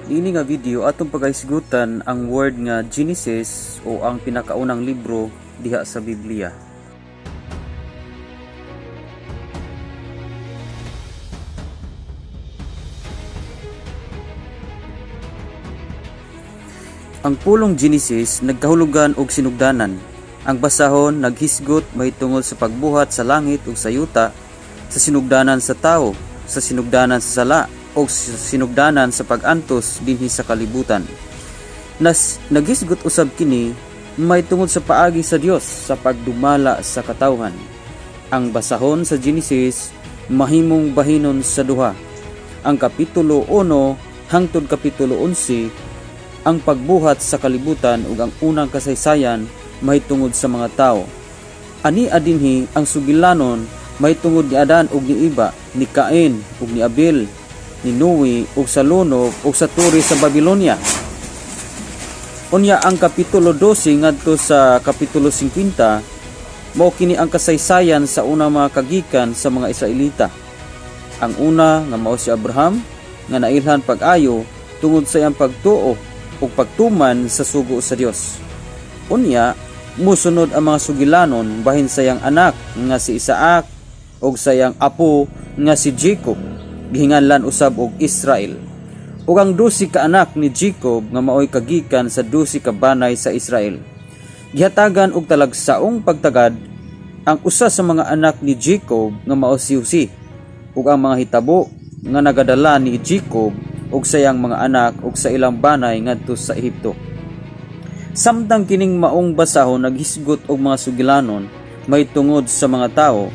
Niini nga video atong pagahisgutan ang word nga Genesis o ang pinakaunang libro diha sa Biblia. Ang pulong Genesis nagkahulugan og sinugdanan. Ang basahon naghisgot mahitungod sa pagbuhat sa langit ug sa yuta, sa sinugdanan sa tao, sa sinugdanan sa sala o sa sinugdanan sa pag-antos dinhi sa kalibutan. Naghisgot usab kini mahitungod sa paagi sa Dios sa pagdumala sa katawhan. Ang basahon sa Genesis mahimong bahinon sa duha. Ang kapitulo 1 hangtod kapitulo 11 ang pagbuhat sa kalibutan ug ang unang kasaysayan mahitungod sa mga tao. Ani adinhi ang sugilanon mahitungod ni Adan ug ni Eva, ni Cain ug ni Abel, ni Noe ug sa lunog ug sa turi sa Babilonia. Unya ang kapitulo 12 ngadto sa kapitulo 50 mao kini ang kasaysayan sa unang mga kagikan sa mga Israelita. Ang una nga mao si Abraham nga nailhan pag-ayo tungod sa iyang pagtuo ug pagtuman sa sugo sa Dios. Unya, musunod ang mga sugilanon bahin sa iyang anak nga si Isaac ug sa iyang apo nga si Jacob, gihinganlan usab og Israel. Ug ang 12 ka anak ni Jacob nga maoy kagikan sa 12 ka banay sa Israel. Gihatagan og talagsaong pagtagad ang usa sa mga anak ni Jacob nga mao si Jose ug ang mga hitabo nga nagadala ni Jacob ug sa iyang mga anak ug sa ilang banay ngadto sa Ehipto. Samtang kining maong basahon naghisgot og mga sugilanon mahitungod sa mga tao,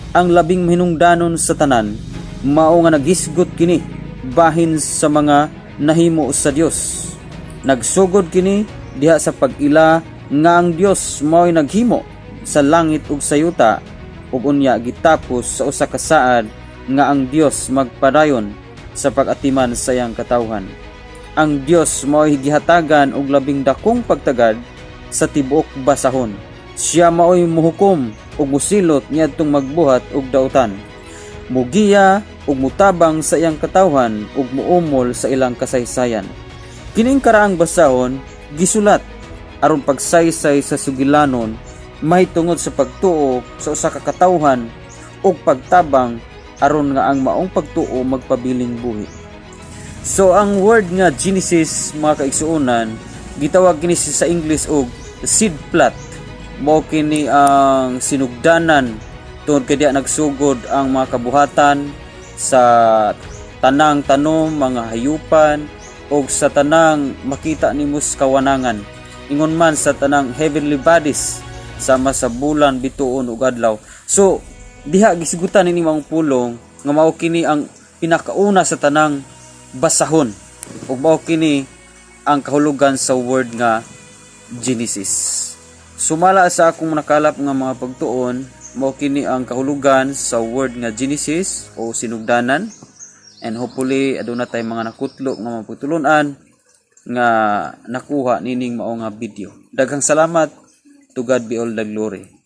ang labing mahinungdanon sa tanan mao nga naghisgot kini bahin sa mga nahimo sa Dios. Nagsugod kini diha sa pag-ila nga ang Dios mao'y naghimo sa langit ug sa yuta ug unya gitapos sa usa ka saad nga ang Dios magpadayon sa pag-atiman sa iyang katawhan. Ang Dios mao'y gihatagan og labing dakong pagtagad sa tibuok basahon. Siya mao'y muhukom ug musilot niadtong magbuhat og dautan. Mugiya ug mutabang sa iyang katawhan ug muumol sa ilang kasaysayan. Kining karaang basahon gisulat aron pagsaysay sa sugilanon mahitungod sa pagtuo sa usa ka katawhan ug pagtabang aron nga ang maong pagtuo magpabiling buhi. So ang word nga Genesis mga kaigsuonan gitawag kini sa English og seed plot. Mao kini ang sinugdanan tungod kay diha nagsugod ang mga kabuhatan sa tanang tanom, mga hayupan og sa tanang makita nimo sa kawanangan. Ingon man sa tanang heavenly bodies sama sa bulan, bituon ug adlaw. So diha gisigutan ni mga pulong nga mao kini ang pinakauna sa tanang basahon ug mao kini ang kahulugan sa word nga Genesis. Sumala sa akong nakalap nga mga pagtuon, mao kini ang kahulugan sa word nga Genesis o sinugdanan, and hopefully aduna tay mga nakutlo nga maputulunan nga nakuha nining mao nga video. Daghang salamat. To God be all the glory.